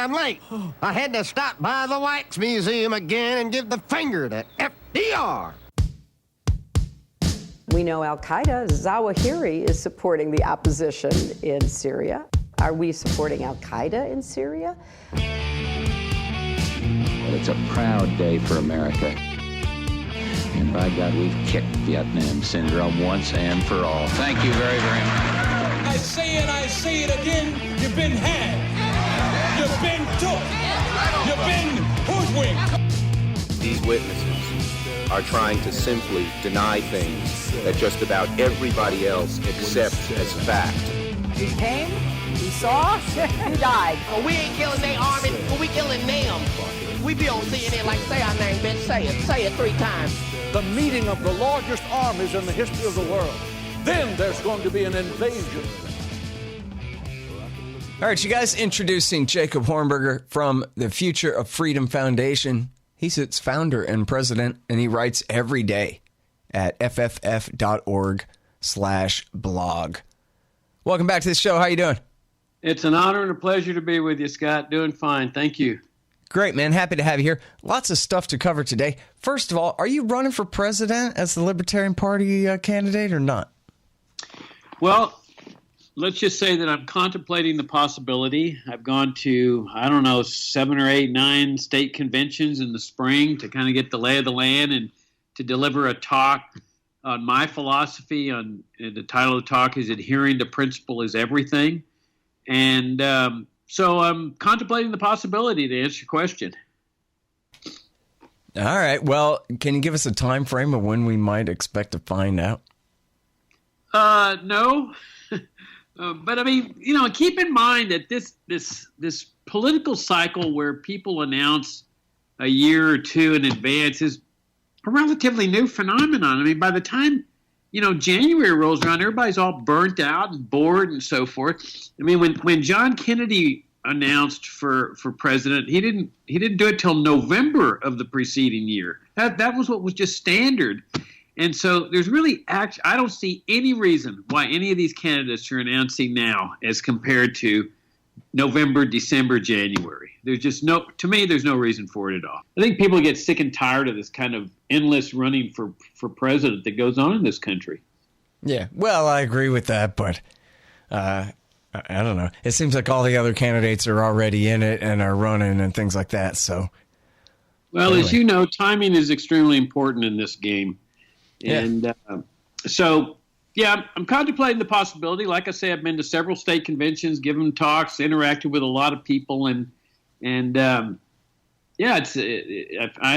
I'm late. I had to stop by the Wax Museum again and give the finger to FDR. We know Al-Qaeda, Zawahiri, is supporting the opposition in Syria. Are we supporting Al-Qaeda in Syria? Well, it's a proud day for America. And by God, we've kicked Vietnam syndrome once and for all. Thank you very, very much. I say it again, you've been had. You've been took. You've been hoodwinked. These witnesses are trying to simply deny things that just about everybody else accepts as fact. He came, he saw, he died. Well, we ain't killing their army, but we killing them. We be on CNN like, say our name, bitch, say it 3 times. The meeting of the largest armies in the history of the world. Then there's going to be an invasion. All right, you guys, introducing Jacob Hornberger from the Future of Freedom Foundation. He's its founder and president, and he writes every day at fff.org/blog. Welcome back to the show. How you doing? It's an honor and a pleasure to be with you, Scott. Doing fine. Thank you. Great, man. Happy to have you here. Lots of stuff to cover today. First of all, are you running for president as the Libertarian Party candidate or not? Well, let's just say that I'm contemplating the possibility. I've gone to, 7 or 8, 9 state conventions in the spring to kind of get the lay of the land and to deliver a talk on my philosophy. And the title of the talk is Adhering to Principle is Everything. And so I'm contemplating the possibility, to answer your question. All right. Well, can you give us a time frame of when we might expect to find out? No. But I mean, keep in mind that this political cycle where people announce a year or two in advance is a relatively new phenomenon. I mean, by the time January rolls around, everybody's all burnt out and bored and so forth. I mean, when John Kennedy announced for president, he didn't do it till November of the preceding year. That was what was just standard. And so there's really I don't see any reason why any of these candidates are announcing now as compared to November, December, January. There's no reason for it at all. I think people get sick and tired of this kind of endless running for president that goes on in this country. Yeah, well, I agree with that, but I don't know. It seems like all the other candidates are already in it and are running and things like that. So, well, anyway. As you know, timing is extremely important in this game. Yeah. And I'm contemplating the possibility. Like I say, I've been to several state conventions, given talks, interacted with a lot of people, I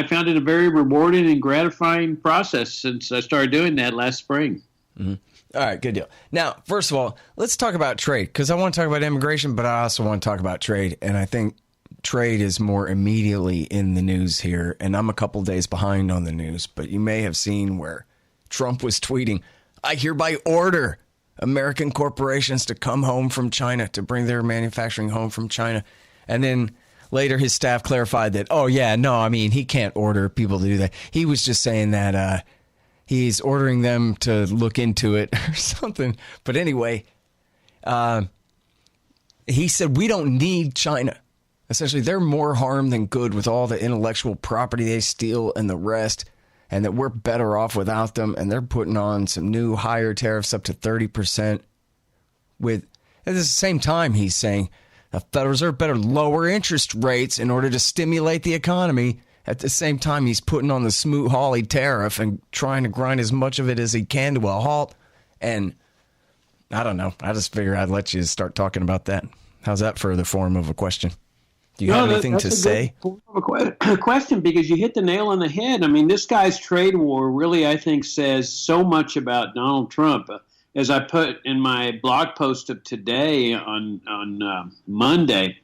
found it a very rewarding and gratifying process since I started doing that last spring. Mm-hmm. All right, good deal. Now, first of all, let's talk about trade, because I want to talk about immigration, but I also want to talk about trade, and I think trade is more immediately in the news here, and I'm a couple days behind on the news, but you may have seen where Trump was tweeting, "I hereby order American corporations to come home from China, to bring their manufacturing home from China." And then later his staff clarified that, he can't order people to do that. He was just saying that he's ordering them to look into it or something. But anyway, he said, we don't need China. Essentially, they're more harm than good with all the intellectual property they steal and the rest, and that we're better off without them. And they're putting on some new higher tariffs up to 30%. At the same time, he's saying the Federal Reserve better lower interest rates in order to stimulate the economy. At the same time, he's putting on the Smoot-Hawley tariff and trying to grind as much of it as he can to a halt. And I don't know. I just figured I'd let you start talking about that. How's that for the form of a question? Do you have anything to say? A question, because you hit the nail on the head. I mean, this guy's trade war really, I think, says so much about Donald Trump. As I put in my blog post of today on Monday,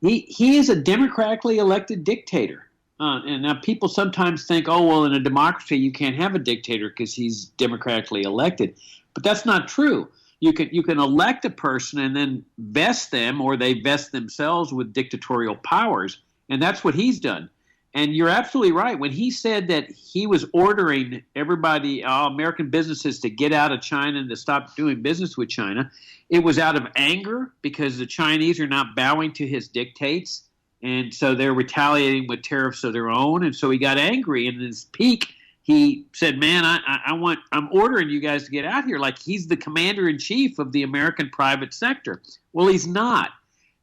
he is a democratically elected dictator. And now people sometimes think, oh, well, in a democracy, you can't have a dictator because he's democratically elected. But that's not true. You can elect a person and then vest them, or they vest themselves with dictatorial powers. And that's what he's done. And you're absolutely right. When he said that he was ordering everybody, all American businesses, to get out of China and to stop doing business with China, it was out of anger because the Chinese are not bowing to his dictates. And so they're retaliating with tariffs of their own. And so he got angry. And in his peak, he said, man, I'm ordering you guys to get out here. Like he's the commander in chief of the American private sector. Well, he's not.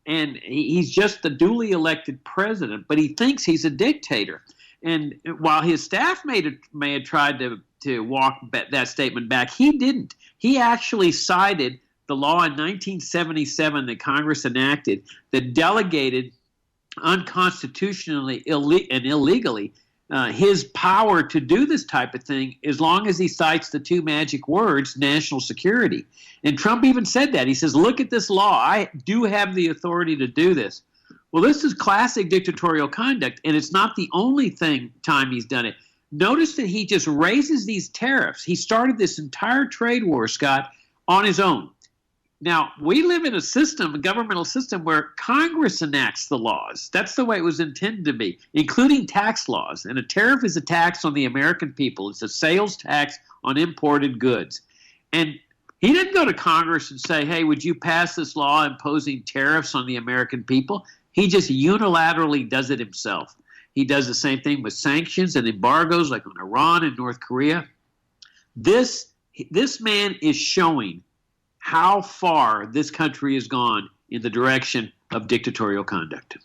And he's just the duly elected president, but he thinks he's a dictator. And while his staff may have tried to walk that statement back, he didn't. He actually cited the law in 1977 that Congress enacted that delegated unconstitutionally and illegally his power to do this type of thing, as long as he cites the two magic words, national security. And Trump even said that. He says, look at this law. I do have the authority to do this. Well, this is classic dictatorial conduct, and it's not the only time he's done it. Notice that he just raises these tariffs. He started this entire trade war, Scott, on his own. Now, we live in a governmental system, where Congress enacts the laws. That's the way it was intended to be, including tax laws. And a tariff is a tax on the American people. It's a sales tax on imported goods. And he didn't go to Congress and say, hey, would you pass this law imposing tariffs on the American people? He just unilaterally does it himself. He does the same thing with sanctions and embargoes like on Iran and North Korea. This man is showing how far this country has gone in the direction of dictatorial conduct.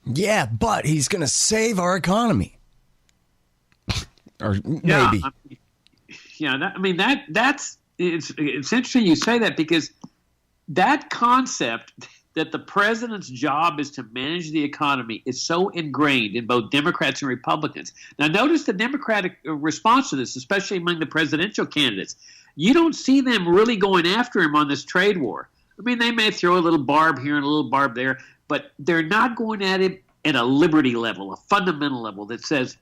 Yeah, but he's going to save our economy. Or maybe. It's interesting you say that, because that concept that the president's job is to manage the economy is so ingrained in both Democrats and Republicans. Now, notice the Democratic response to this, especially among the presidential candidates. You don't see them really going after him on this trade war. I mean, they may throw a little barb here and a little barb there, but they're not going at him at a liberty level, a fundamental level that says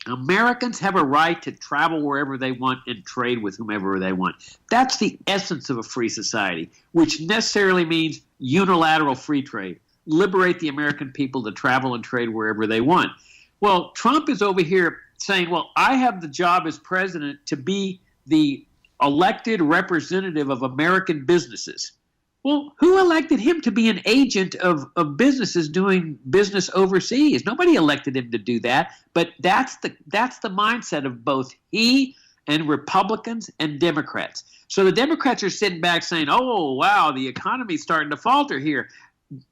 Americans have a right to travel wherever they want and trade with whomever they want. That's the essence of a free society, which necessarily means unilateral free trade. Liberate the American people to travel and trade wherever they want. Well, Trump is over here saying, well, I have the job as president to be the elected representative of American businesses. Well, who elected him to be an agent of businesses doing business overseas? Nobody elected him to do that. But that's the mindset of both he and Republicans and Democrats. So the Democrats are sitting back saying, oh, wow, the economy's starting to falter here.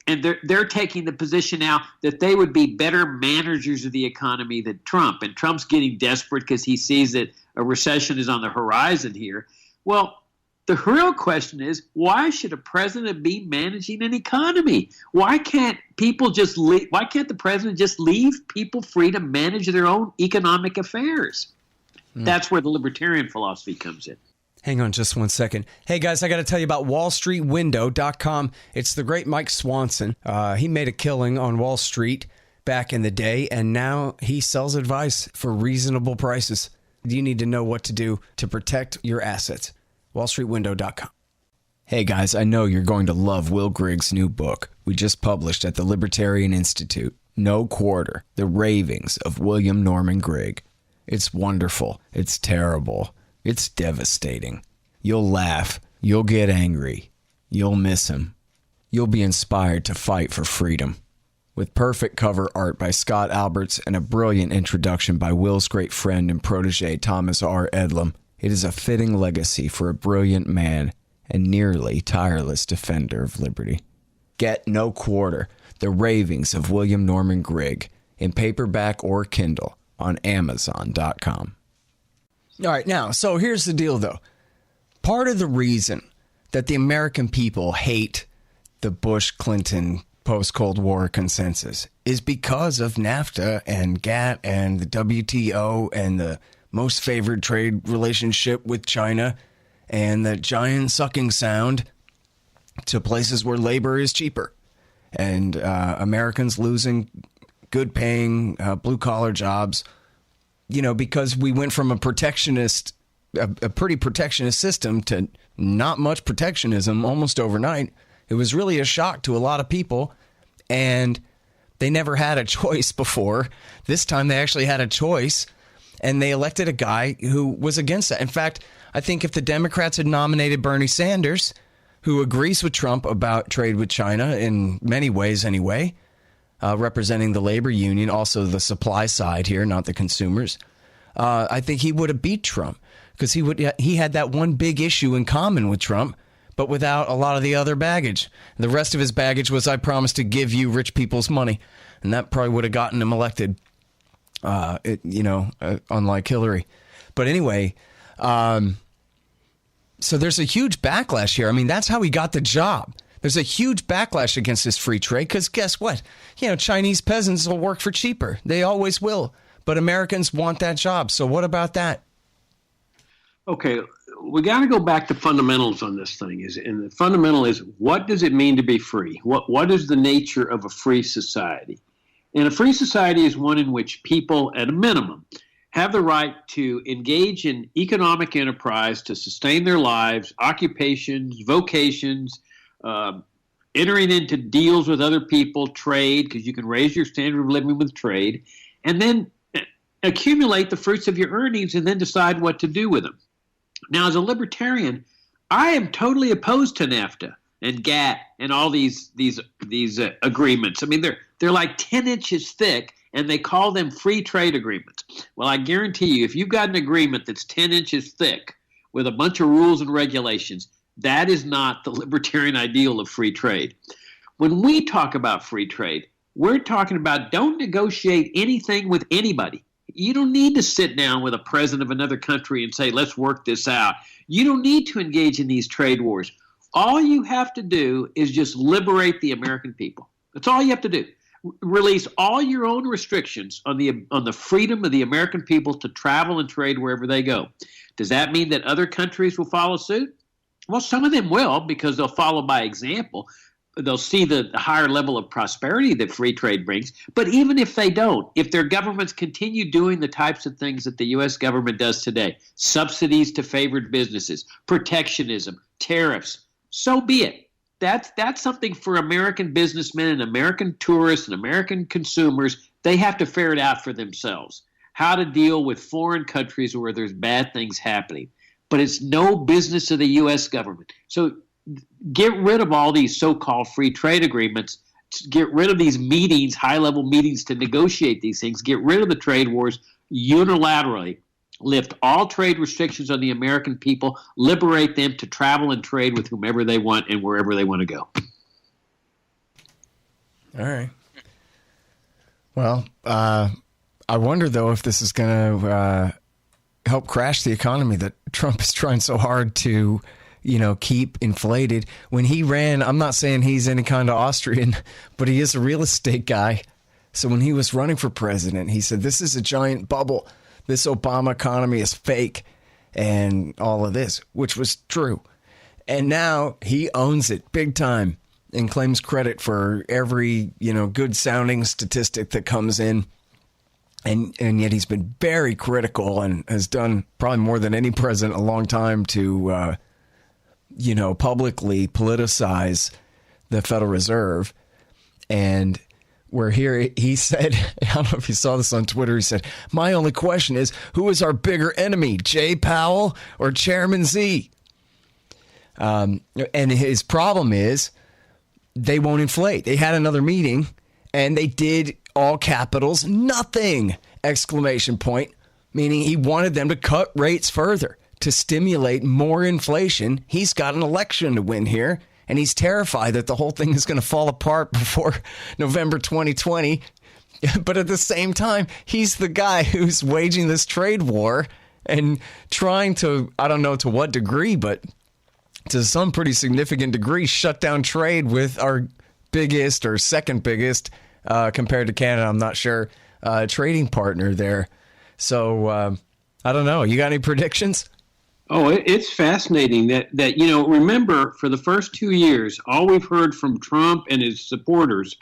And they're taking the position now that they would be better managers of the economy than Trump. And Trump's getting desperate because he sees that a recession is on the horizon here. Well, the real question is, why should a president be managing an economy? Why can't the president just leave people free to manage their own economic affairs? That's where the libertarian philosophy comes in. Hang on just 1 second. Hey, guys, I got to tell you about wallstreetwindow.com. It's the great Mike Swanson. He made a killing on Wall Street back in the day, and now he sells advice for reasonable prices. You need to know what to do to protect your assets. wallstreetwindow.com. Hey, guys, I know you're going to love Will Grigg's new book we just published at the Libertarian Institute, No Quarter, The Ravings of William Norman Grigg. It's wonderful. It's terrible. It's devastating. You'll laugh. You'll get angry. You'll miss him. You'll be inspired to fight for freedom. With perfect cover art by Scott Alberts and a brilliant introduction by Will's great friend and protege Thomas R. Edlum, it is a fitting legacy for a brilliant man and nearly tireless defender of liberty. Get No Quarter, The Ravings of William Norman Grigg, in paperback or Kindle on Amazon.com. All right, now, so here's the deal, though. Part of the reason that the American people hate the Bush-Clinton post-Cold War consensus is because of NAFTA and GATT and the WTO and the most favored trade relationship with China and the giant sucking sound to places where labor is cheaper and Americans losing good-paying blue-collar jobs. You know, because we went from a pretty protectionist system to not much protectionism almost overnight. It was really a shock to a lot of people. And They never had a choice before. This time they actually had a choice, and they elected a guy who was against that. In fact, I think if the Democrats had nominated Bernie Sanders, who agrees with Trump about trade with China in many ways anyway, representing the labor union, also the supply side here, not the consumers, I think he would have beat Trump because he had that one big issue in common with Trump, but without a lot of the other baggage. The rest of his baggage was, I promise to give you rich people's money. And that probably would have gotten him elected, unlike Hillary. But anyway, so there's a huge backlash here. I mean, that's how he got the job. There's a huge backlash against this free trade because guess what? Chinese peasants will work for cheaper. They always will. But Americans want that job. So what about that? Okay, we got to go back to fundamentals on this thing. And the fundamental is, what does it mean to be free? What is the nature of a free society? And a free society is one in which people, at a minimum, have the right to engage in economic enterprise to sustain their lives, occupations, vocations, entering into deals with other people, trade, because you can raise your standard of living with trade, and then accumulate the fruits of your earnings and then decide what to do with them. Now, as a libertarian, I am totally opposed to NAFTA and GATT and all these agreements. I mean, they're like 10 inches thick, and they call them free trade agreements. Well, I guarantee you, if you've got an agreement that's 10 inches thick with a bunch of rules and regulations, that is not the libertarian ideal of free trade. When we talk about free trade, we're talking about don't negotiate anything with anybody. You don't need to sit down with a president of another country and say, let's work this out. You don't need to engage in these trade wars. All you have to do is just liberate the American people. That's all you have to do. Release all your own restrictions on the freedom of the American people to travel and trade wherever they go. Does that mean that other countries will follow suit? Well, some of them will, because they'll follow by example. They'll see the higher level of prosperity that free trade brings. But even if they don't, if their governments continue doing the types of things that the U.S. government does today, subsidies to favored businesses, protectionism, tariffs, so be it. That's something for American businessmen and American tourists and American consumers. They have to figure it out for themselves, how to deal with foreign countries where there's bad things happening. But it's no business of the U.S. government. So get rid of all these so-called free trade agreements. Get rid of these meetings, high-level meetings to negotiate these things. Get rid of the trade wars unilaterally. Lift all trade restrictions on the American people. Liberate them to travel and trade with whomever they want and wherever they want to go. All right. Well, I wonder, though, if this is going to help crash the economy that Trump is trying so hard to keep inflated. When he ran, I'm not saying he's any kind of Austrian, but he is a real estate guy. So when he was running for president, he said, this is a giant bubble. This Obama economy is fake and all of this, which was true. And now he owns it big time and claims credit for every, good sounding statistic that comes in. And yet he's been very critical and has done probably more than any president in a long time to publicly politicize the Federal Reserve. And where here he said, I don't know if you saw this on Twitter, he said, my only question is, who is our bigger enemy, Jay Powell or Chairman Z? And his problem is they won't inflate. They had another meeting and they did all capitals, nothing, exclamation point, meaning he wanted them to cut rates further to stimulate more inflation. He's got an election to win here, and he's terrified that the whole thing is going to fall apart before November 2020. But at the same time, he's the guy who's waging this trade war and trying to, I don't know to what degree, but to some pretty significant degree, shut down trade with our biggest or second biggest, compared to Canada, I'm not sure, trading partner there. So I don't know. You got any predictions? Oh, it's fascinating that remember, for the first 2 years, all we've heard from Trump and his supporters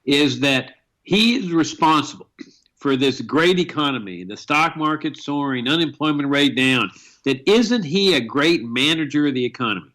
is that he is responsible for this great economy, the stock market soaring, unemployment rate down, that isn't he a great manager of the economy?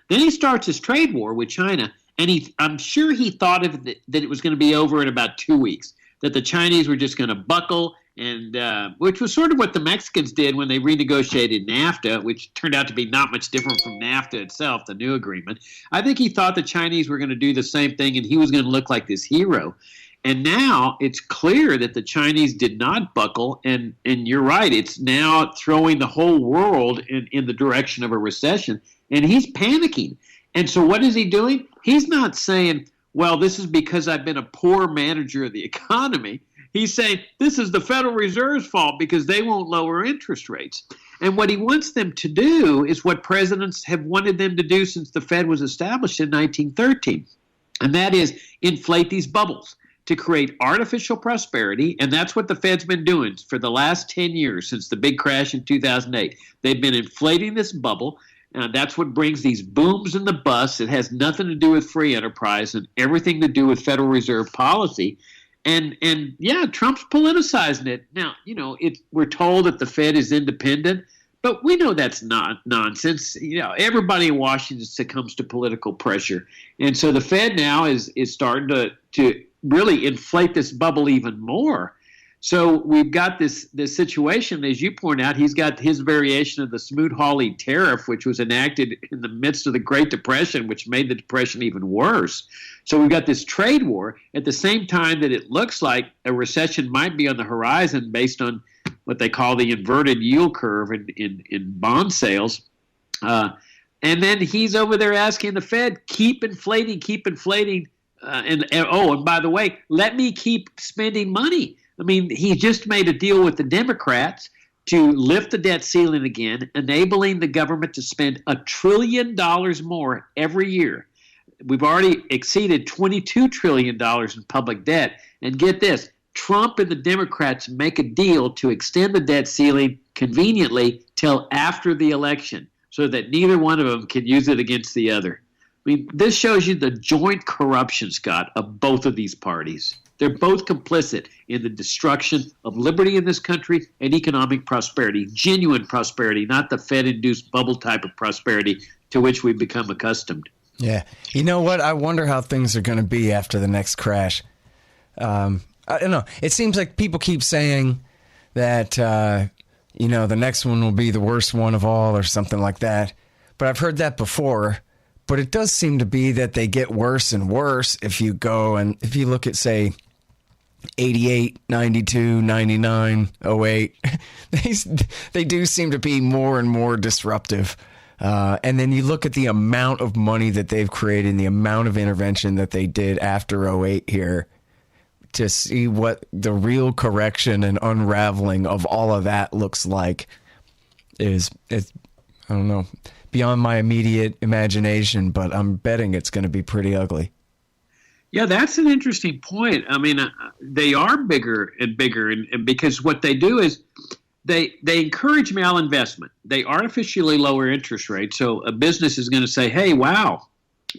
Then he starts his trade war with China, And I'm sure he thought of that it was going to be over in about 2 weeks, that the Chinese were just going to buckle, and which was sort of what the Mexicans did when they renegotiated NAFTA, which turned out to be not much different from NAFTA itself, the new agreement. I think he thought the Chinese were going to do the same thing, and he was going to look like this hero. And now it's clear that the Chinese did not buckle, and you're right, it's now throwing the whole world in the direction of a recession, and he's panicking. And so what is he doing? He's not saying, well, this is because I've been a poor manager of the economy. He's saying this is the Federal Reserve's fault because they won't lower interest rates. And what he wants them to do is what presidents have wanted them to do since the Fed was established in 1913, and that is inflate these bubbles to create artificial prosperity. And that's what the Fed's been doing for the last 10 years since the big crash in 2008. They've been inflating this bubble. That's what brings these booms and the busts. It has nothing to do with free enterprise and everything to do with Federal Reserve policy. And yeah, Trump's politicizing it. Now, we're told that the Fed is independent, but we know that's not nonsense. Everybody in Washington succumbs to political pressure. And so the Fed now is starting to really inflate this bubble even more. So we've got this situation, as you point out. He's got his variation of the Smoot-Hawley tariff, which was enacted in the midst of the Great Depression, which made the Depression even worse. So we've got this trade war at the same time that it looks like a recession might be on the horizon based on what they call the inverted yield curve in bond sales. And then he's over there asking the Fed, keep inflating. And by the way, let me keep spending money. I mean, he just made a deal with the Democrats to lift the debt ceiling again, enabling the government to spend $1 trillion more every year. We've already exceeded $22 trillion in public debt. And get this, Trump and the Democrats make a deal to extend the debt ceiling conveniently till after the election so that neither one of them can use it against the other. I mean, this shows you the joint corruption, Scott, of both of these parties. They're both complicit in the destruction of liberty in this country and economic prosperity, genuine prosperity, not the Fed-induced bubble type of prosperity to which we've become accustomed. Yeah. You know what? I wonder how things are going to be after the next crash. I don't know. It seems like people keep saying that, the next one will be the worst one of all or something like that. But I've heard that before. But it does seem to be that they get worse and worse if you look at, say, 88, 92, 99, 08. They do seem to be more and more disruptive. And then you look at the amount of money that they've created and the amount of intervention that they did after 08 here to see what the real correction and unraveling of all of that looks like is I don't know, beyond my immediate imagination, but I'm betting it's going to be pretty ugly. Yeah, that's an interesting point. I mean, they are bigger and bigger, and because what they do is they encourage malinvestment. They artificially lower interest rates. So a business is going to say, hey, wow,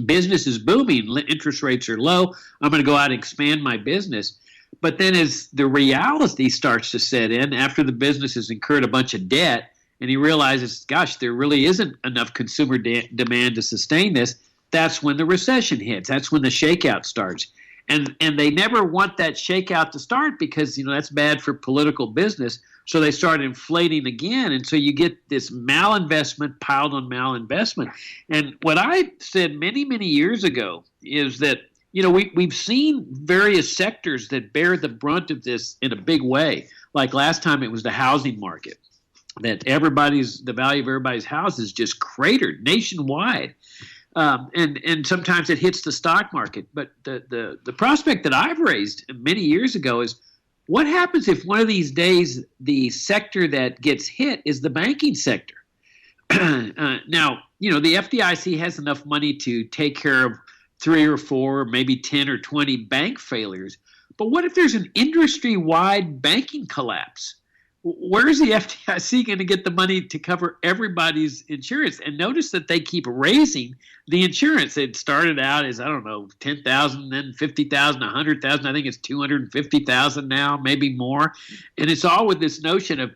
business is booming. Interest rates are low. I'm going to go out and expand my business. But then as the reality starts to set in, after the business has incurred a bunch of debt, and he realizes, gosh, there really isn't enough consumer demand to sustain this, that's when the recession hits. That's when the shakeout starts. And they never want that shakeout to start because, that's bad for political business. So they start inflating again. And so you get this malinvestment piled on malinvestment. And what I said many, many years ago is that, we've seen various sectors that bear the brunt of this in a big way. Like last time it was the housing market. That the value of everybody's houses just cratered nationwide. And sometimes it hits the stock market. But the prospect that I've raised many years ago is what happens if one of these days the sector that gets hit is the banking sector? Now, the FDIC has enough money to take care of 3 or 4, maybe 10 or 20 bank failures. But what if there's an industry-wide banking collapse? Where's the FDIC going to get the money to cover everybody's insurance? And notice that they keep raising the insurance. It started out as, $10,000, then $50,000, $100,000. I think it's $250,000 now, maybe more. And it's all with this notion of,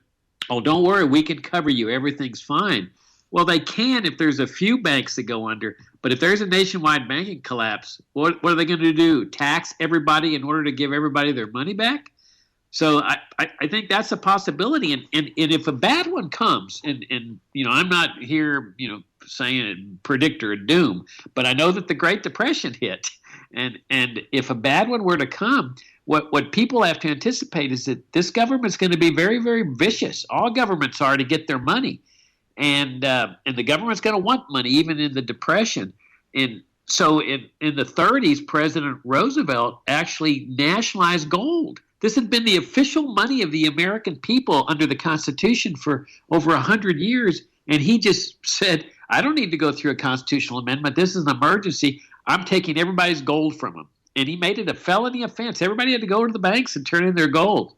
oh, don't worry, we can cover you. Everything's fine. Well, they can if there's a few banks that go under. But if there's a nationwide banking collapse, what are they going to do? Tax everybody in order to give everybody their money back? So I think that's a possibility. And if a bad one comes, and I'm not here, saying a predictor of doom, but I know that the Great Depression hit. And if a bad one were to come, what people have to anticipate is that this government's going to be very, very vicious. All governments are to get their money. And the government's going to want money, even in the Depression. And so in the 30s, President Roosevelt actually nationalized gold. This had been the official money of the American people under the Constitution for over 100 years. And he just said, I don't need to go through a constitutional amendment. This is an emergency. I'm taking everybody's gold from them. And he made it a felony offense. Everybody had to go to the banks and turn in their gold.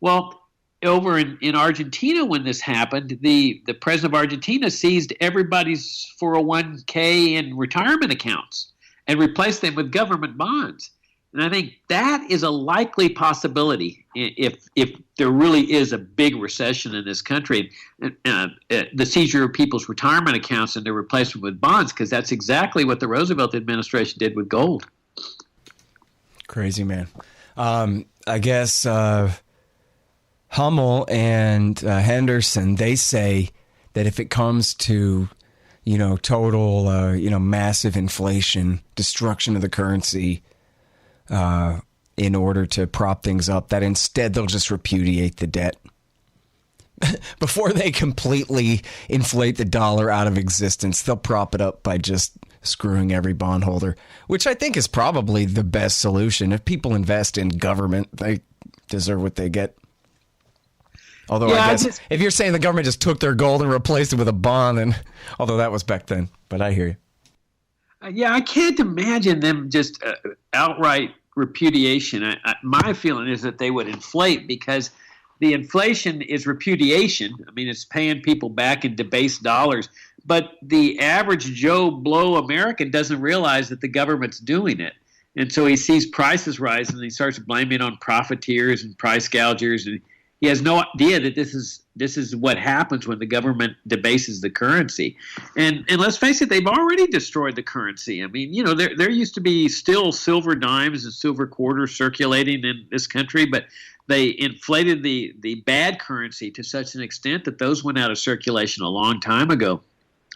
Well, over in Argentina, when this happened, the president of Argentina seized everybody's 401k and retirement accounts and replaced them with government bonds. And I think that is a likely possibility if there really is a big recession in this country, the seizure of people's retirement accounts and their replacement with bonds, because that's exactly what the Roosevelt administration did with gold. Crazy, man. I guess Hummel and Henderson, they say that if it comes to, total, massive inflation, destruction of the currency, in order to prop things up, that instead they'll just repudiate the debt before they completely inflate the dollar out of existence. They'll prop it up by just screwing every bondholder, which I think is probably the best solution. If people invest in government, they deserve what they get. Although I guess if you're saying the government just took their gold and replaced it with a bond, and although that was back then, but I hear you. I can't imagine them just outright repudiation. My feeling is that they would inflate, because the inflation is repudiation. I mean, it's paying people back in debased dollars. But the average Joe Blow American doesn't realize that the government's doing it. And so he sees prices rise and he starts blaming it on profiteers and price gougers. And he has no idea that this is what happens when the government debases the currency. And let's face it, they've already destroyed the currency. I mean, there used to be still silver dimes and silver quarters circulating in this country, but they inflated the bad currency to such an extent that those went out of circulation a long time ago.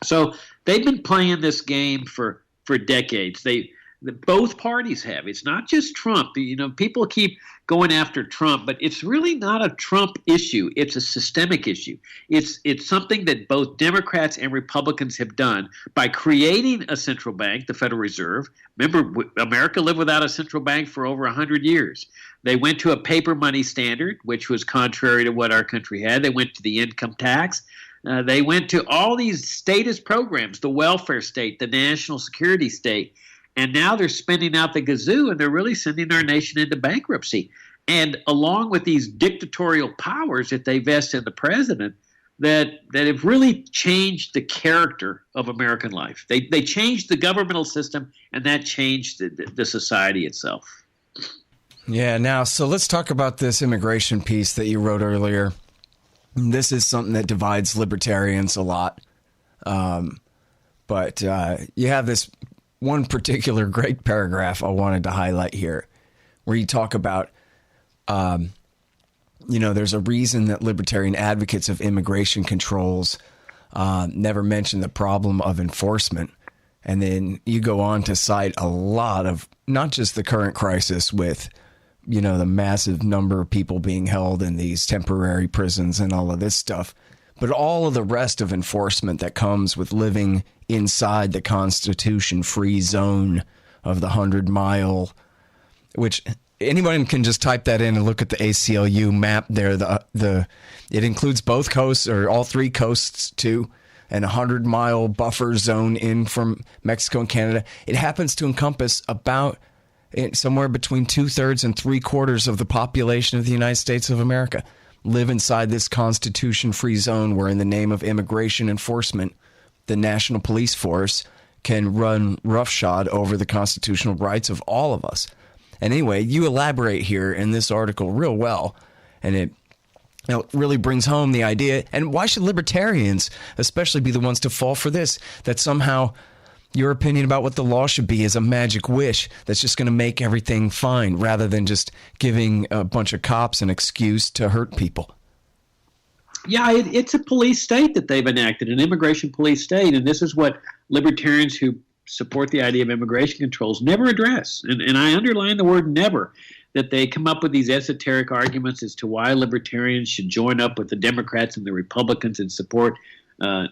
So they've been playing this game for decades. Both parties have. It's not just Trump. People keep going after Trump, but it's really not a Trump issue. It's a systemic issue. It's something that both Democrats and Republicans have done by creating a central bank, the Federal Reserve. Remember, America lived without a central bank for over 100 years. They went to a paper money standard, which was contrary to what our country had. They went to the income tax. They went to all these statist programs, the welfare state, the national security state. And now they're spending out the gazoo, and they're really sending our nation into bankruptcy. And along with these dictatorial powers that they vest in the president, that have really changed the character of American life. They changed the governmental system, and that changed the society itself. Yeah, now, so let's talk about this immigration piece that you wrote earlier. This is something that divides libertarians a lot. But you have this one particular great paragraph I wanted to highlight here, where you talk about, there's a reason that libertarian advocates of immigration controls never mention the problem of enforcement. And then you go on to cite a lot of, not just the current crisis with, the massive number of people being held in these temporary prisons and all of this stuff, but all of the rest of enforcement that comes with living inside the Constitution-free zone of the 100-mile, which anyone can just type that in and look at the ACLU map there. It includes both coasts, or all three coasts too, and a 100-mile buffer zone in from Mexico and Canada. It happens to encompass about somewhere between 2/3 and 3/4 of the population of the United States of America live inside this Constitution-free zone, where in the name of immigration enforcement, the National Police Force can run roughshod over the constitutional rights of all of us. And anyway, you elaborate here in this article real well, and it really brings home the idea. And why should libertarians especially be the ones to fall for this? That somehow, your opinion about what the law should be is a magic wish that's just going to make everything fine rather than just giving a bunch of cops an excuse to hurt people. Yeah, it's a police state that they've enacted, an immigration police state. And this is what libertarians who support the idea of immigration controls never address. And I underline the word never, that they come up with these esoteric arguments as to why libertarians should join up with the Democrats and the Republicans and support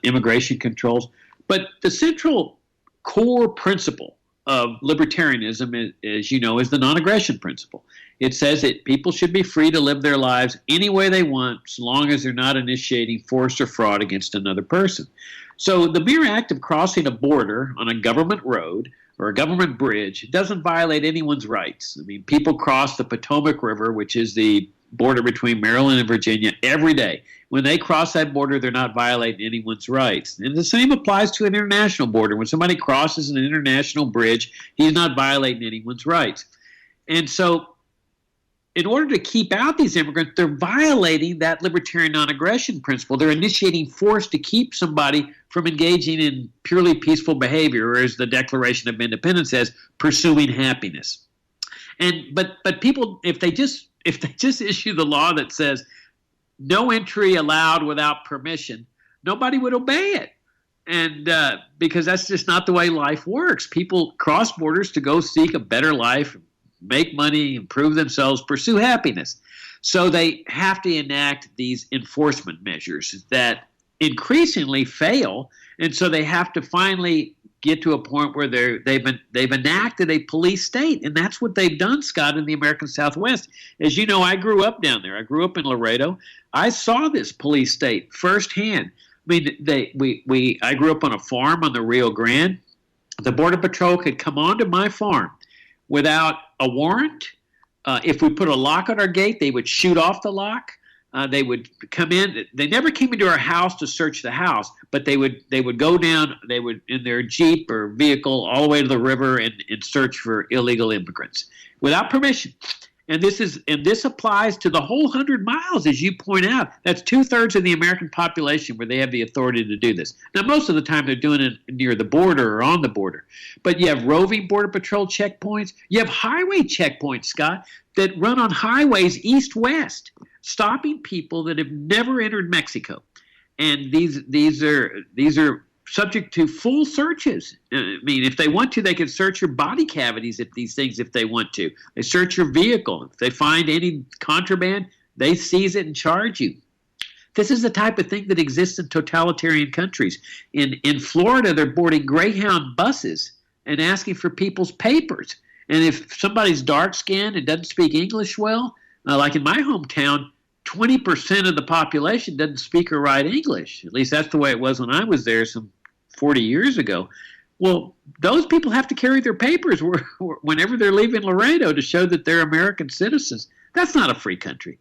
immigration controls. But the central core principle of libertarianism, as you know, is the non-aggression principle. It says that people should be free to live their lives any way they want, so long as they're not initiating force or fraud against another person. So the mere act of crossing a border on a government road or a government bridge doesn't violate anyone's rights. I mean, people cross the Potomac River, which is the border between Maryland and Virginia, every day. When they cross that border, they're not violating anyone's rights. And the same applies to an international border. When somebody crosses an international bridge, he's not violating anyone's rights. And so in order to keep out these immigrants, they're violating that libertarian non-aggression principle. They're initiating force to keep somebody from engaging in purely peaceful behavior, or as the Declaration of Independence says, pursuing happiness. But people, if they just issue the law that says no entry allowed without permission, nobody would obey it. And because that's just not the way life works. People cross borders to go seek a better life, make money, improve themselves, pursue happiness. So they have to enact these enforcement measures that increasingly fail. And so they have to finally get to a point where they've enacted a police state. And that's what they've done, Scott, in the American Southwest. As you know, I grew up down there. I grew up in Laredo. I saw this police state firsthand. I mean, I grew up on a farm on the Rio Grande. The Border Patrol could come onto my farm without a warrant. If we put a lock on our gate, they would shoot off the lock. They would come in. They never came into our house to search the house, but they would go down. They would in their Jeep or vehicle all the way to the river and search for illegal immigrants without permission. And this applies to the whole 100 miles, as you point out. That's 2/3 of the American population where they have the authority to do this. Now, most of the time they're doing it near the border or on the border. But you have roving Border Patrol checkpoints. You have highway checkpoints, Scott, that run on highways east-west, stopping people that have never entered Mexico. And these are subject to full searches. I mean, if they want to, they can search your body cavities if they want to. They search your vehicle. If they find any contraband, they seize it and charge you. This is the type of thing that exists in totalitarian countries. In Florida, they're boarding Greyhound buses and asking for people's papers. And if somebody's dark-skinned and doesn't speak English well, like in my hometown, 20% of the population doesn't speak or write English. At least that's the way it was when I was there some 40 years ago. Well, those people have to carry their papers whenever they're leaving Laredo to show that they're American citizens. That's not a free country.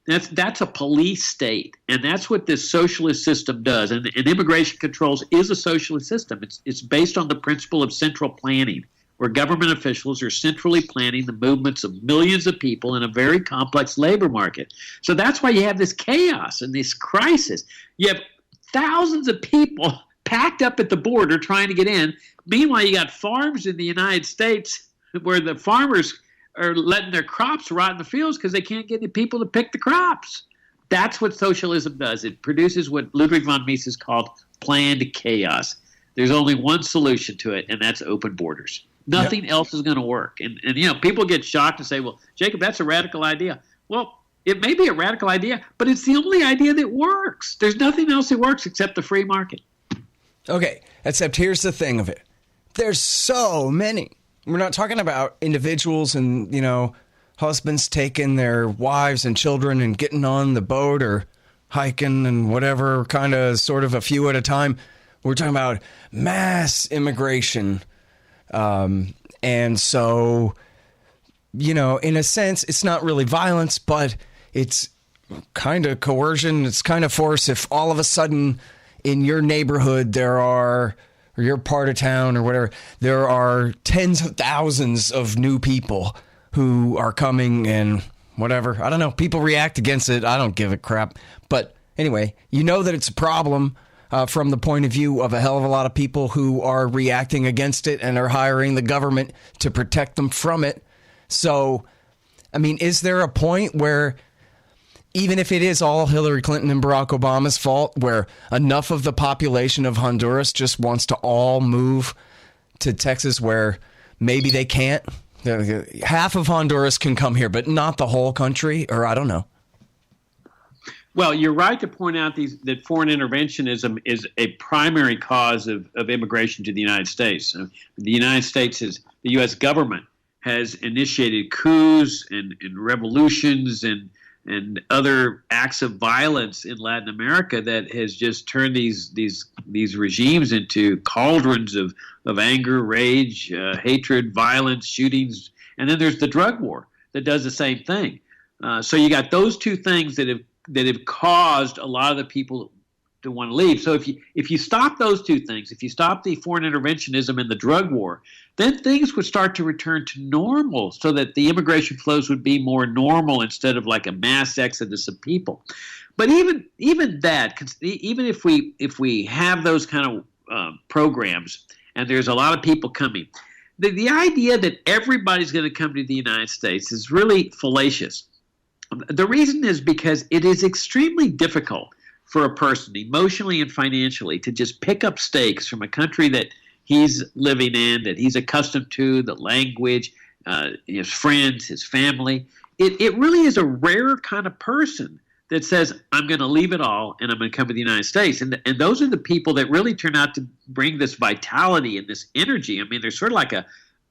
That's a police state, and that's what this socialist system does. And immigration controls is a socialist system. It's based on the principle of central planning, where government officials are centrally planning the movements of millions of people in a very complex labor market. So that's why you have this chaos and this crisis. You have thousands of people packed up at the border trying to get in. Meanwhile, you got farms in the United States where the farmers are letting their crops rot in the fields because they can't get the people to pick the crops. That's what socialism does. It produces what Ludwig von Mises called planned chaos. There's only one solution to it, and that's open borders. Nothing else is going to work. And you know, people get shocked and say, well, Jacob, that's a radical idea. Well, it may be a radical idea, but it's the only idea that works. There's nothing else that works except the free market. Okay, except here's the thing of it. There's so many. We're not talking about individuals and, you know, husbands taking their wives and children and getting on the boat or hiking and whatever, kind of sort of a few at a time. We're talking about mass immigration. And so, you know, in a sense, it's not really violence, but it's kind of coercion. It's kind of force. If all of a sudden in your neighborhood there are, or your part of town or whatever, there are tens of thousands of new people who are coming and whatever. I don't know. People react against it. I don't give a crap. But anyway, you know that it's a problem. from the point of view of a hell of a lot of people who are reacting against it and are hiring the government to protect them from it. So, I mean, is there a point where, even if it is all Hillary Clinton and Barack Obama's fault, where enough of the population of Honduras just wants to all move to Texas, where maybe they can't? Half of Honduras can come here, but not the whole country, or I don't know. Well, you're right to point out that foreign interventionism is a primary cause of immigration to the United States. The United States the U.S. government has initiated coups and revolutions and other acts of violence in Latin America that has just turned these regimes into cauldrons of anger, rage, hatred, violence, shootings, and then there's the drug war that does the same thing. So you got those two things that have caused a lot of the people to want to leave. So if you stop those two things, if you stop the foreign interventionism and the drug war, then things would start to return to normal, so that the immigration flows would be more normal instead of like a mass exodus of people. But even that, even if we have those kind of programs and there's a lot of people coming, the idea that everybody's going to come to the United States is really fallacious. The reason is because it is extremely difficult for a person, emotionally and financially, to just pick up stakes from a country that he's living in, that he's accustomed to, the language, his friends, his family. It really is a rare kind of person that says, I'm going to leave it all and I'm going to come to the United States. And those are the people that really turn out to bring this vitality and this energy. I mean, they're sort of like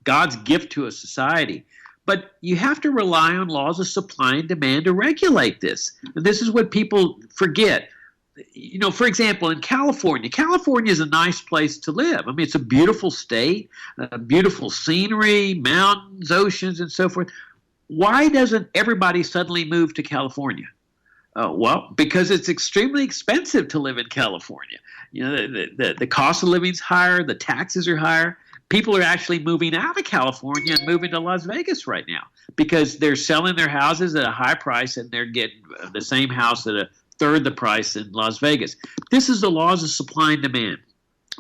God's gift to a society. But you have to rely on laws of supply and demand to regulate this. And this is what people forget. You know, for example, in California is a nice place to live. I mean, it's a beautiful state, beautiful scenery, mountains, oceans, and so forth. Why doesn't everybody suddenly move to California? Well, because it's extremely expensive to live in California. You know, the cost of living is higher, the taxes are higher. People are actually moving out of California and moving to Las Vegas right now because they're selling their houses at a high price and they're getting the same house at a third the price in Las Vegas. This is the laws of supply and demand.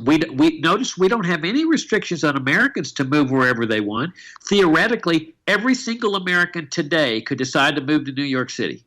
We notice we don't have any restrictions on Americans to move wherever they want. Theoretically, every single American today could decide to move to New York City.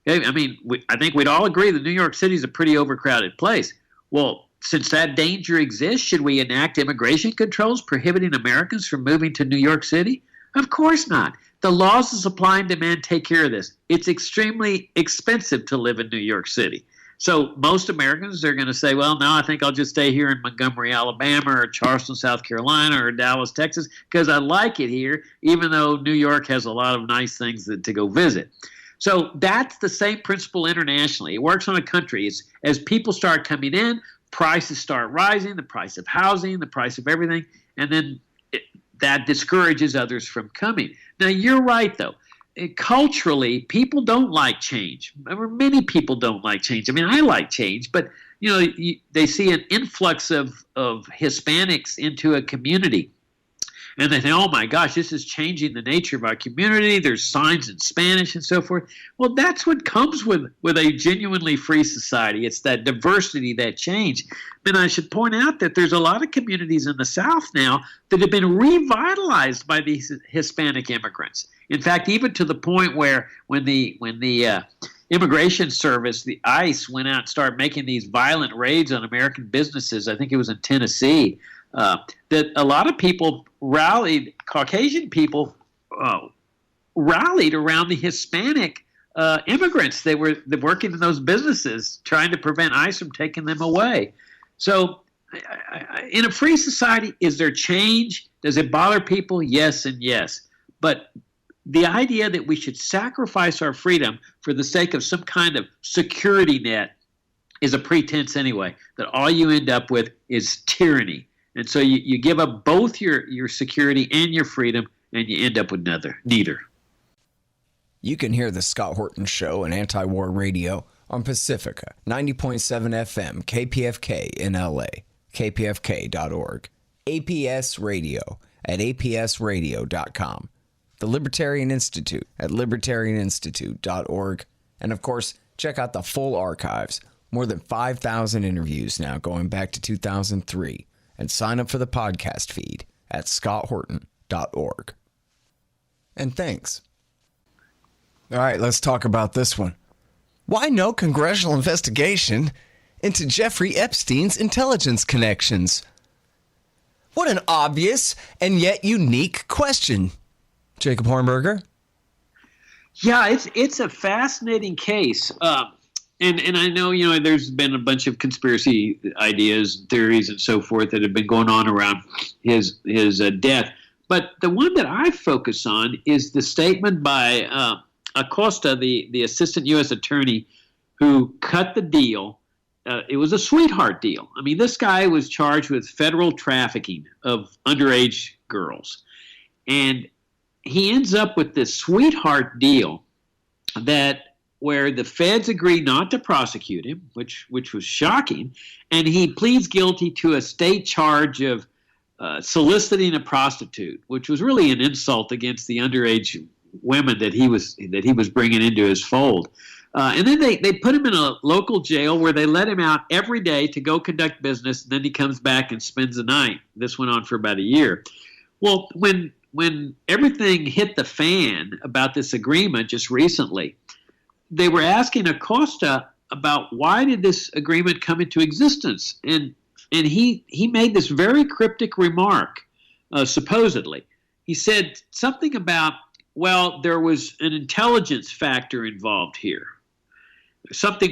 Okay? I mean, I think we'd all agree that New York City is a pretty overcrowded place. Well, since that danger exists, should we enact immigration controls prohibiting Americans from moving to New York City? Of course not. The laws of supply and demand take care of this. It's extremely expensive to live in New York City. So most Americans are going to say, well, no, I think I'll just stay here in Montgomery, Alabama, or Charleston, South Carolina, or Dallas, Texas, because I like it here, even though New York has a lot of nice things to go visit. So that's the same principle internationally. It works on a country. As people start coming in, prices start rising, the price of housing, the price of everything, and then that discourages others from coming. Now, you're right, though. Culturally, people don't like change. Many people don't like change. I mean, I like change, but you know, they see an influx of Hispanics into a community, and they think, oh my gosh, this is changing the nature of our community. There's signs in Spanish and so forth. Well, that's what comes with a genuinely free society. It's that diversity, that change. And I should point out that there's a lot of communities in the South now that have been revitalized by these Hispanic immigrants. In fact, even to the point where when the Immigration Service, the ICE, went out and started making these violent raids on American businesses, I think it was in Tennessee, that a lot of people rallied, Caucasian people rallied around the Hispanic immigrants. They were working in those businesses trying to prevent ICE from taking them away. So in a free society, is there change? Does it bother people? Yes and yes. But the idea that we should sacrifice our freedom for the sake of some kind of security net is a pretense anyway, that all you end up with is tyranny. And so you give up both your security and your freedom, and you end up with neither. You can hear the Scott Horton Show and Anti-War Radio on Pacifica, 90.7 FM, KPFK in LA, kpfk.org, APS Radio at apsradio.com, the Libertarian Institute at libertarianinstitute.org, and of course, check out the full archives More than 5,000 interviews now going back to 2003. And sign up for the podcast feed at scotthorton.org. And thanks. All right, let's talk about this one. Why no congressional investigation into Jeffrey Epstein's intelligence connections? What an obvious and yet unique question. Jacob Hornberger? Yeah, it's a fascinating case. And I know, there's been a bunch of conspiracy ideas, theories, and so forth that have been going on around his death. But the one that I focus on is the statement by Acosta, the assistant U.S. attorney, who cut the deal. It was a sweetheart deal. I mean, this guy was charged with federal trafficking of underage girls. And he ends up with this sweetheart deal where the feds agree not to prosecute him, which was shocking, and he pleads guilty to a state charge of soliciting a prostitute, which was really an insult against the underage women that he was bringing into his fold. And then they put him in a local jail where they let him out every day to go conduct business, and then he comes back and spends the night. This went on for about a year. Well, when everything hit the fan about this agreement just recently, they were asking Acosta about why did this agreement come into existence, and he made this very cryptic remark, supposedly. He said something about, well, there was an intelligence factor involved here.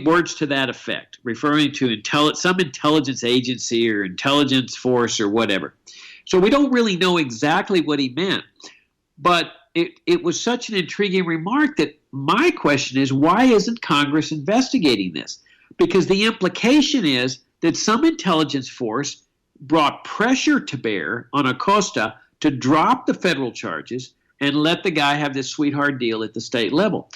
Words to that effect, referring to some intelligence agency or intelligence force or whatever. So we don't really know exactly what he meant, but it was such an intriguing remark that my question is, why isn't Congress investigating this? Because the implication is that some intelligence force brought pressure to bear on Acosta to drop the federal charges and let the guy have this sweetheart deal at the state level.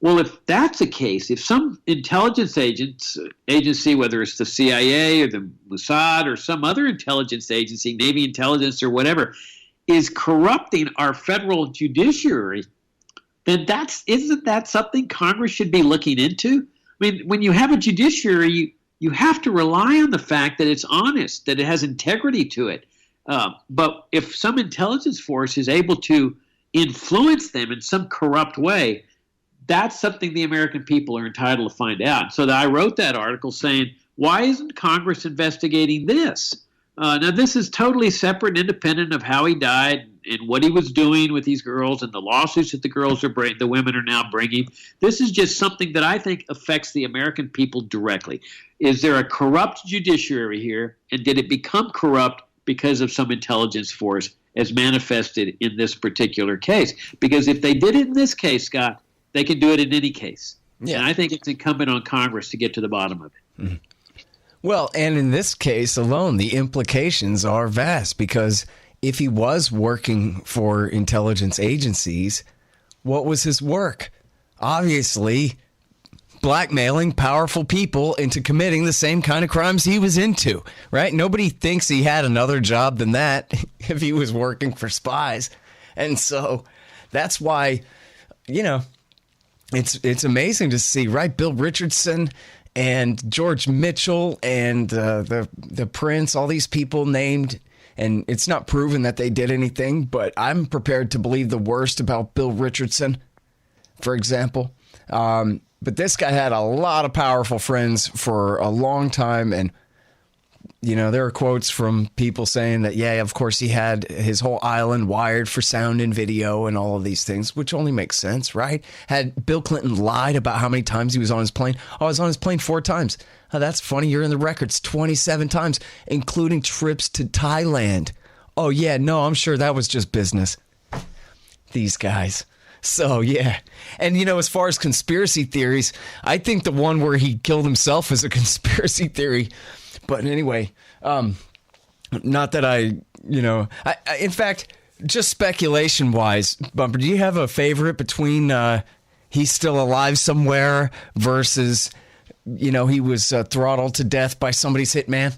Well, if that's the case, if some intelligence agency, whether it's the CIA or the Mossad or some other intelligence agency, Navy intelligence or whatever, is corrupting our federal judiciary, then isn't that something Congress should be looking into? I mean, when you have a judiciary, you have to rely on the fact that it's honest, that it has integrity to it. But if some intelligence force is able to influence them in some corrupt way, that's something the American people are entitled to find out. So I wrote that article saying, why isn't Congress investigating this? Now, this is totally separate and independent of how he died and what he was doing with these girls and the lawsuits that the women are now bringing. This is just something that I think affects the American people directly. Is there a corrupt judiciary here, and did it become corrupt because of some intelligence force as manifested in this particular case? Because if they did it in this case, Scott, they can do it in any case. Yeah. And I think it's incumbent on Congress to get to the bottom of it. Mm-hmm. Well, and in this case alone, the implications are vast, because if he was working for intelligence agencies, what was his work? Obviously, blackmailing powerful people into committing the same kind of crimes he was into, right? Nobody thinks he had another job than that if he was working for spies. And so that's why, it's amazing to see, right? Bill Richardson and George Mitchell and the Prince, all these people named, and it's not proven that they did anything, but I'm prepared to believe the worst about Bill Richardson, for example. But this guy had a lot of powerful friends for a long time, and there are quotes from people saying that, yeah, of course he had his whole island wired for sound and video and all of these things, which only makes sense, right? Had Bill Clinton lied about how many times he was on his plane? Oh, I was on his plane 4 times. Oh, that's funny. You're in the records 27 times, including trips to Thailand. Oh, yeah, no, I'm sure that was just business. These guys. So, yeah. And, as far as conspiracy theories, I think the one where he killed himself is a conspiracy theory. But anyway, not that I in fact, just speculation wise, Bumper, do you have a favorite between he's still alive somewhere versus, he was throttled to death by somebody's hitman?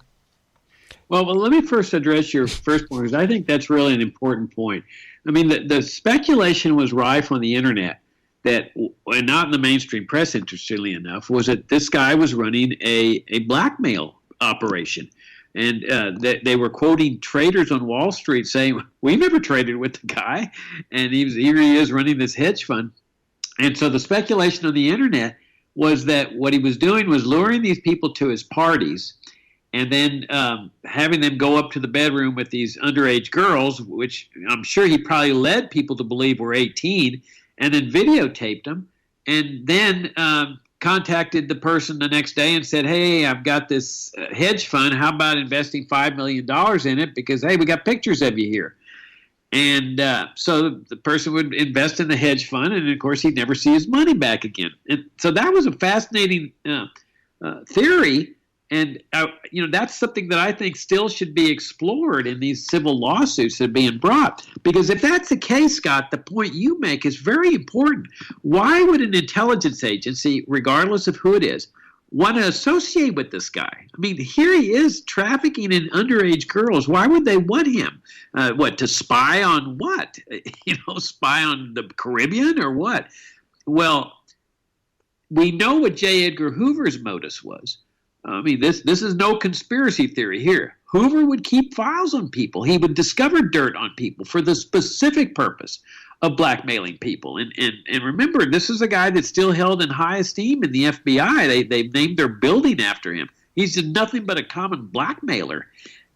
Well, let me first address your first point, because I think that's really an important point. I mean, the speculation was rife on the internet that, and not in the mainstream press, interestingly enough, was that this guy was running a blackmail operation. And they were quoting traders on Wall Street saying, we never traded with the guy. And here he is running this hedge fund. And so the speculation on the internet was that what he was doing was luring these people to his parties and then having them go up to the bedroom with these underage girls, which I'm sure he probably led people to believe were 18, and then videotaped them, and then contacted the person the next day and said, hey, I've got this hedge fund. How about investing $5 million in it? Because, hey, we got pictures of you here. And so the person would invest in the hedge fund, and, of course, he'd never see his money back again. And so that was a fascinating theory. And, that's something that I think still should be explored in these civil lawsuits that are being brought. Because if that's the case, Scott, the point you make is very important. Why would an intelligence agency, regardless of who it is, want to associate with this guy? I mean, here he is trafficking in underage girls. Why would they want him? To spy on what? Spy on the Caribbean or what? Well, we know what J. Edgar Hoover's modus was. I mean, this is no conspiracy theory here. Hoover would keep files on people. He would discover dirt on people for the specific purpose of blackmailing people. And remember, this is a guy that's still held in high esteem in the FBI. They've named their building after him. He's nothing but a common blackmailer.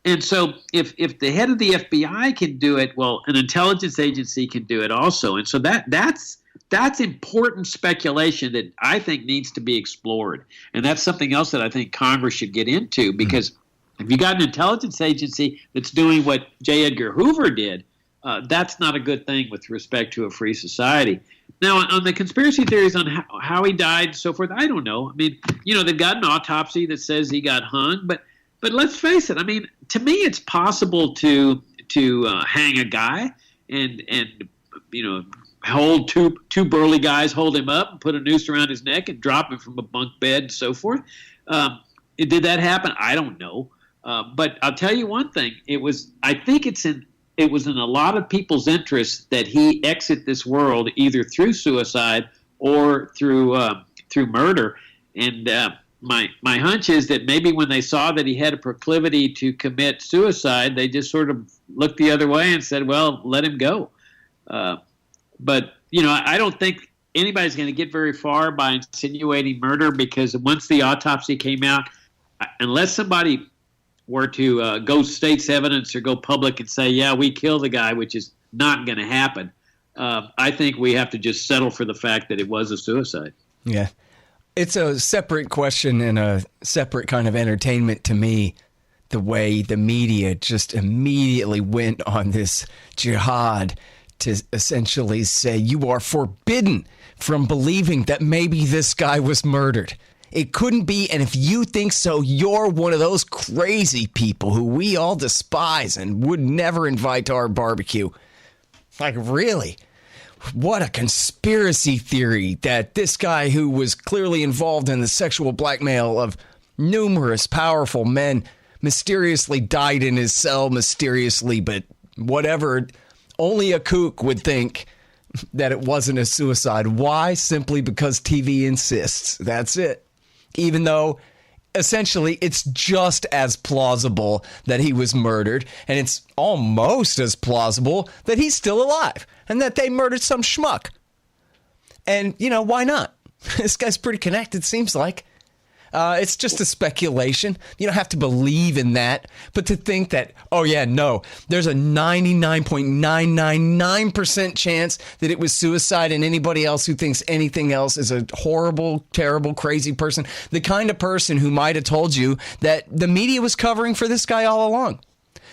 And so if the head of the FBI can do it, well, an intelligence agency can do it also. And so that's important speculation that I think needs to be explored. And that's something else that I think Congress should get into, because if you got an intelligence agency that's doing what J. Edgar Hoover did, that's not a good thing with respect to a free society. Now, on the conspiracy theories on how he died and so forth, I don't know. I mean, they've got an autopsy that says he got hung, but let's face it. I mean, to me, it's possible to hang a guy and hold two burly guys, hold him up and put a noose around his neck and drop him from a bunk bed and so forth. Did that happen? I don't know. But I'll tell you one thing. It was in a lot of people's interest that he exit this world either through suicide or through murder. And my hunch is that maybe when they saw that he had a proclivity to commit suicide, they just sort of looked the other way and said, well, let him go. But, I don't think anybody's going to get very far by insinuating murder, because once the autopsy came out, unless somebody were to go state's evidence or go public and say, yeah, we killed the guy, which is not going to happen, I think we have to just settle for the fact that it was a suicide. Yeah. It's a separate question and a separate kind of entertainment to me, the way the media just immediately went on this jihad to essentially say you are forbidden from believing that maybe this guy was murdered. It couldn't be, and if you think so, you're one of those crazy people who we all despise and would never invite to our barbecue. Like, really? What a conspiracy theory that this guy who was clearly involved in the sexual blackmail of numerous powerful men mysteriously died in his cell mysteriously, but whatever. Only a kook would think that it wasn't a suicide. Why? Simply because TV insists. That's it. Even though, essentially, it's just as plausible that he was murdered, and it's almost as plausible that he's still alive, and that they murdered some schmuck. And, why not? This guy's pretty connected, seems like. It's just a speculation. You don't have to believe in that. But to think that, there's a 99.999% chance that it was suicide, and anybody else who thinks anything else is a horrible, terrible, crazy person. The kind of person who might have told you that the media was covering for this guy all along.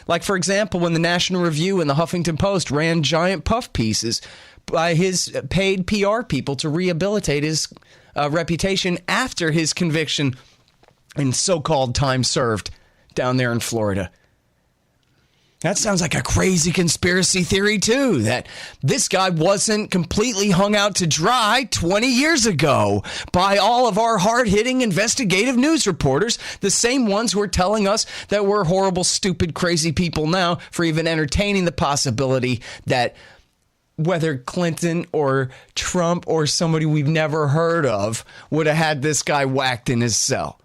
Like, for example, when the National Review and the Huffington Post ran giant puff pieces by his paid PR people to rehabilitate his reputation after his conviction and so-called time served down there in Florida. That sounds like a crazy conspiracy theory, too, that this guy wasn't completely hung out to dry 20 years ago by all of our hard-hitting investigative news reporters, the same ones who are telling us that we're horrible, stupid, crazy people now for even entertaining the possibility that whether Clinton or Trump or somebody we've never heard of would have had this guy whacked in his cell.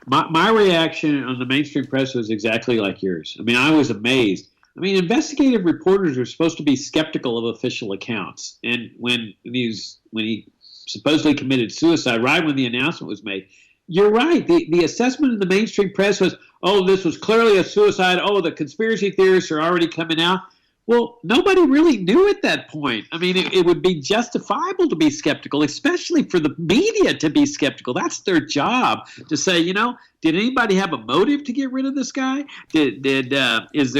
My reaction on the mainstream press was exactly like yours. I mean, I was amazed. I mean, investigative reporters are supposed to be skeptical of official accounts. And when he supposedly committed suicide, right when the announcement was made, you're right. The assessment of the mainstream press was, oh, this was clearly a suicide. Oh, the conspiracy theorists are already coming out. Well, nobody really knew at that point. I mean, it would be justifiable to be skeptical, especially for the media to be skeptical. That's their job, to say, did anybody have a motive to get rid of this guy? Is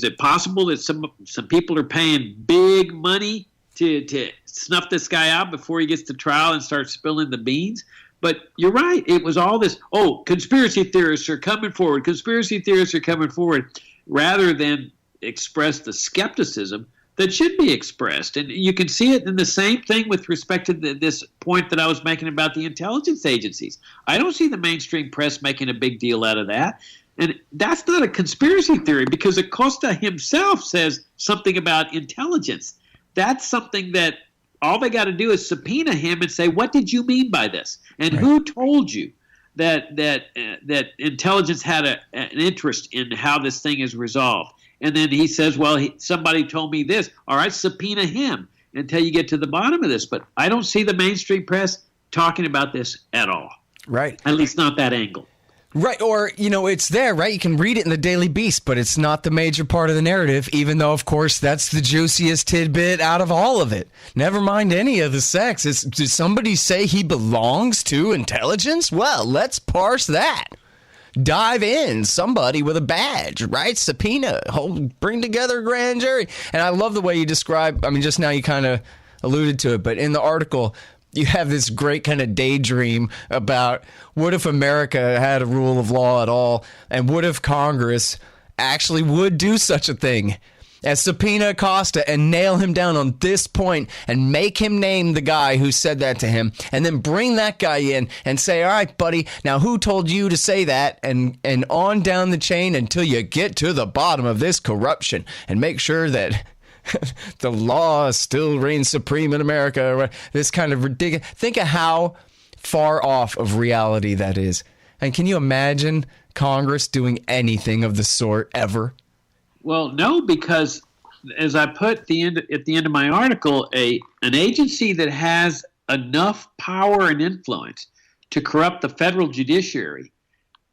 it possible that some people are paying big money to snuff this guy out before he gets to trial and starts spilling the beans? But you're right. It was all this, conspiracy theorists are coming forward. Conspiracy theorists are coming forward, rather than express the skepticism that should be expressed. And you can see it in the same thing with respect to this point that I was making about the intelligence agencies. I don't see the mainstream press making a big deal out of that. And that's not a conspiracy theory, because Acosta himself says something about intelligence. That's something that all they got to do is subpoena him and say, what did you mean by this? And who told you that intelligence had an interest in how this thing is resolved? And then he says, well, somebody told me this. All right, subpoena him until you get to the bottom of this. But I don't see the mainstream press talking about this at all. Right. At least not that angle. Right. Or, it's there, right? You can read it in the Daily Beast, but it's not the major part of the narrative, even though, of course, that's the juiciest tidbit out of all of it. Never mind any of the sex. Did somebody say he belongs to intelligence? Well, let's parse that. Dive in, somebody with a badge, right? Subpoena, bring together a grand jury. And I love the way you describe, just now you kind of alluded to it, but in the article, you have this great kind of daydream about what if America had a rule of law at all, and what if Congress actually would do such a thing as subpoena Acosta and nail him down on this point and make him name the guy who said that to him, and then bring that guy in and say, all right, buddy, now who told you to say that? And on down the chain until you get to the bottom of this corruption and make sure that the law still reigns supreme in America. This kind of ridiculous. Think of how far off of reality that is. And can you imagine Congress doing anything of the sort ever? Well, no, because as I put at the end of my article, an agency that has enough power and influence to corrupt the federal judiciary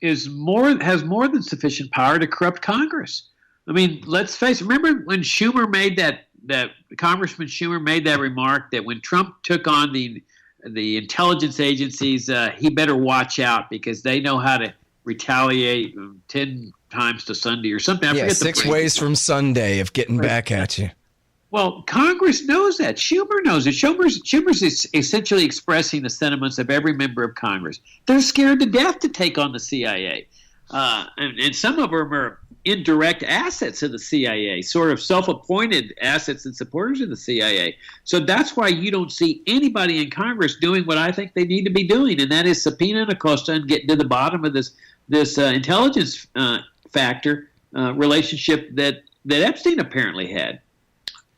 has more than sufficient power to corrupt Congress. I mean, let's face it. Remember when Schumer made that Congressman Schumer made that remark that when Trump took on the intelligence agencies, he better watch out because they know how to retaliate 10 times to Sunday or something. I forget 6 ways from Sunday of getting back at you. Well, Congress knows that. Schumer knows it. Schumer's essentially expressing the sentiments of every member of Congress. They're scared to death to take on the CIA. And some of them are indirect assets of the CIA, sort of self-appointed assets and supporters of the CIA. So that's why you don't see anybody in Congress doing what I think they need to be doing, and that is subpoena Acosta and getting to the bottom of this intelligence factor relationship that Epstein apparently had.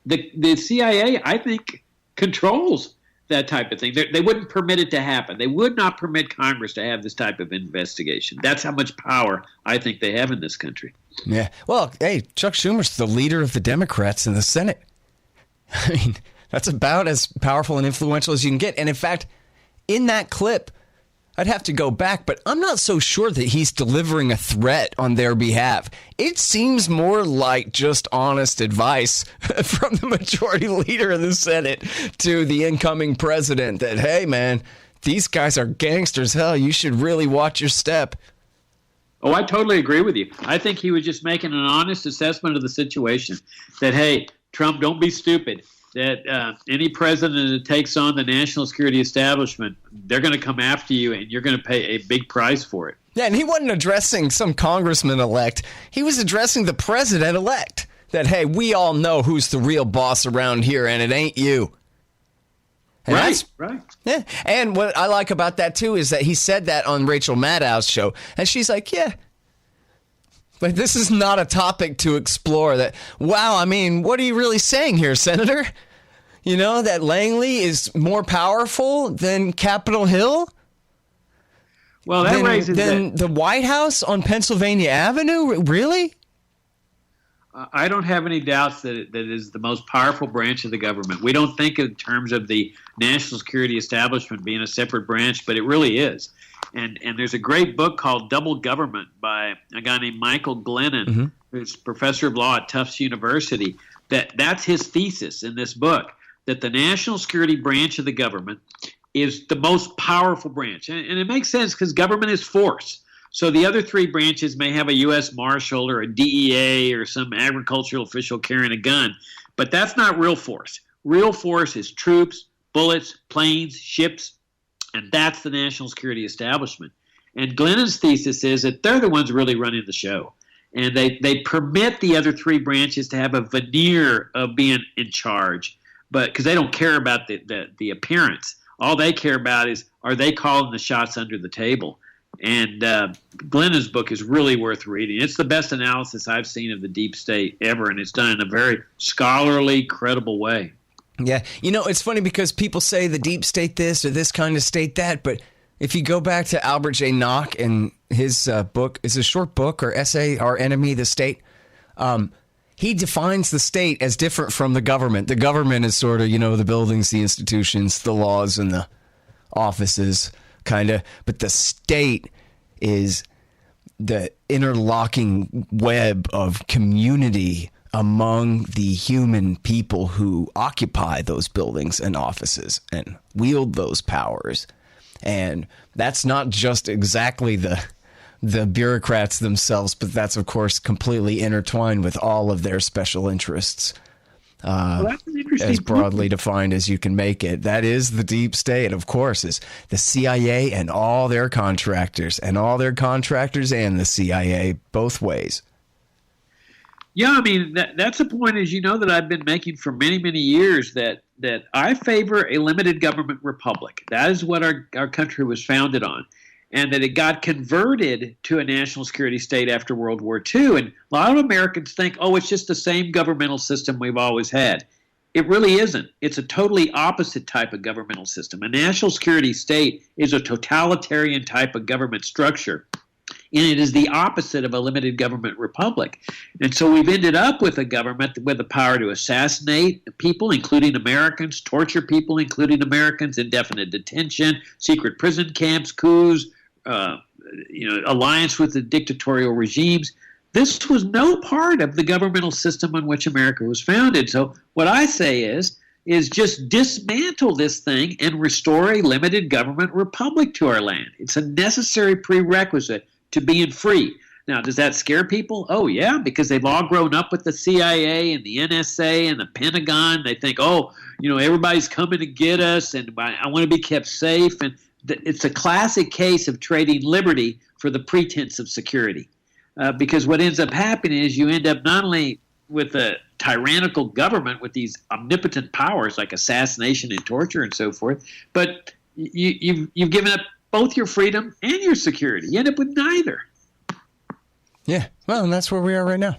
The CIA, I think, controls that type of thing. They wouldn't permit it to happen. They would not permit Congress to have this type of investigation. That's how much power I think they have in this country. Yeah. Well, hey, Chuck Schumer's the leader of the Democrats in the Senate. I mean, that's about as powerful and influential as you can get. And in fact, in that clip, I'd have to go back, but I'm not so sure that he's delivering a threat on their behalf. It seems more like just honest advice from the majority leader in the Senate to the incoming president that, hey, man, these guys are gangsters. Hell, you should really watch your step. Oh, I totally agree with you. I think he was just making an honest assessment of the situation that, hey, Trump, don't be stupid. That any president that takes on the national security establishment, they're going to come after you and you're going to pay a big price for it. Yeah, and he wasn't addressing some congressman-elect. He was addressing the president-elect. That, hey, we all know who's the real boss around here, and it ain't you. And right. Yeah, and what I like about that, too, is that he said that on Rachel Maddow's show, and she's like, yeah, Like, this is not a topic to explore that, wow, I mean, what are you really saying here, Senator? You know, that Langley is more powerful than Capitol Hill? Well, that raises the White House on Pennsylvania Avenue? Really? I don't have any doubts that it is the most powerful branch of the government. We don't think in terms of the national security establishment being a separate branch, but it really is. And there's a great book called Double Government by a guy named Michael Glennon, who's professor of law at Tufts University. That's his thesis in this book, that the national security branch of the government is the most powerful branch. And it makes sense because government is force. So the other three branches may have a U.S. Marshal or a DEA or some agricultural official carrying a gun, but that's not real force. Real force is troops, bullets, planes, ships, and that's the national security establishment. And Glennon's thesis is that they're the ones really running the show. And they permit the other three branches to have a veneer of being in charge, but because they don't care about the appearance. All they care about is, are they calling the shots under the table? And Glennon's book is really worth reading. It's the best analysis I've seen of the deep state ever, and it's done in a very scholarly, credible way. Yeah. You know, it's funny because people say the deep state this or this kind of state that, but if you go back to Albert J. Nock and his book, it's a short book or essay, Our Enemy, the State, he defines the state as different from the government. The government is sort of, you know, the buildings, the institutions, the laws, and the offices, kind of. But the state is the interlocking web of community among the human people who occupy those buildings and offices and wield those powers. And that's not just exactly the bureaucrats themselves, but that's, of course, completely intertwined with all of their special interests, as broadly defined as you can make it. That is the deep state, of course, is the CIA and all their contractors and the CIA, both ways. Yeah, I mean, that's a point, as you know, that I've been making for many, many years, that I favor a limited government republic. That is what our country was founded on, and that it got converted to a national security state after World War II. And a lot of Americans think, oh, it's just the same governmental system we've always had. It really isn't. It's a totally opposite type of governmental system. A national security state is a totalitarian type of government structure. And it is the opposite of a limited government republic. And so we've ended up with a government with the power to assassinate people, including Americans, torture people, including Americans, indefinite detention, secret prison camps, coups, alliance with the dictatorial regimes. This was no part of the governmental system on which America was founded. So what I say is just dismantle this thing and restore a limited government republic to our land. It's a necessary prerequisite to being free. Now, does that scare people? Oh, yeah, because they've all grown up with the CIA and the NSA and the Pentagon. They think, oh, everybody's coming to get us, and I want to be kept safe. And it's a classic case of trading liberty for the pretense of security. Because what ends up happening is you end up not only with a tyrannical government with these omnipotent powers like assassination and torture and so forth, but you've given up both your freedom and your security. You end up with neither. Yeah, well, and that's where we are right now.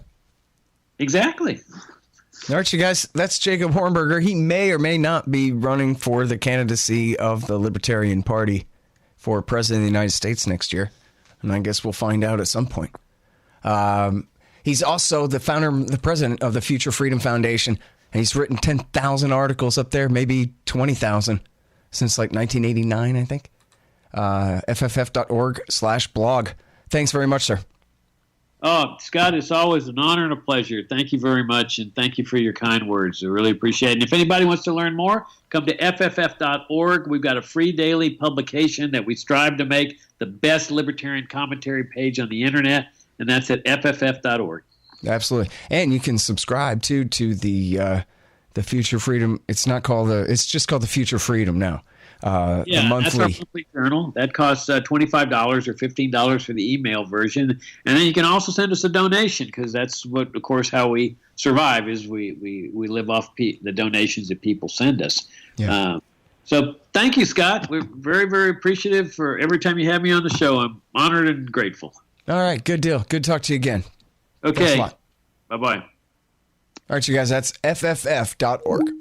Exactly. All right, you guys, that's Jacob Hornberger. He may or may not be running for the candidacy of the Libertarian Party for President of the United States next year. And I guess we'll find out at some point. He's also the founder, the president of the Future Freedom Foundation. And he's written 10,000 articles up there, maybe 20,000 since like 1989, I think. FFF.org/blog. Thanks very much, sir. Oh, Scott, it's always an honor and a pleasure. Thank you very much, and thank you for your kind words. I really appreciate it. And if anybody wants to learn more, come to FFF.org. We've got a free daily publication that we strive to make the best libertarian commentary page on the internet, and that's at FFF.org. Absolutely. And you can subscribe, too, to the Future Freedom. It's just called the Future Freedom now. The monthly. That's our monthly journal. That costs $25 or $15 for the email version, and then you can also send us a donation, because that's what, of course, how we survive is we live off the donations that people send us. Yeah. So thank you, Scott. We're very, very appreciative for every time you have me on the show. I'm honored and grateful. All right, good deal. Good to talk to you again. Okay. Thanks a lot. Bye-bye. All right, you guys, that's fff.org.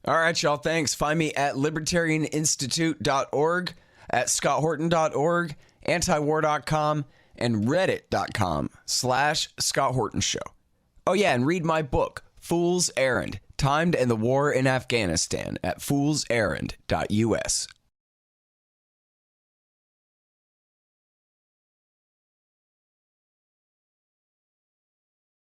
All right, y'all, thanks. Find me at libertarianinstitute.org, at scotthorton.org, antiwar.com, and reddit.com/Scott Horton Show. Oh, yeah, and read my book, Fool's Errand, Timed and the War in Afghanistan, at foolserrand.us.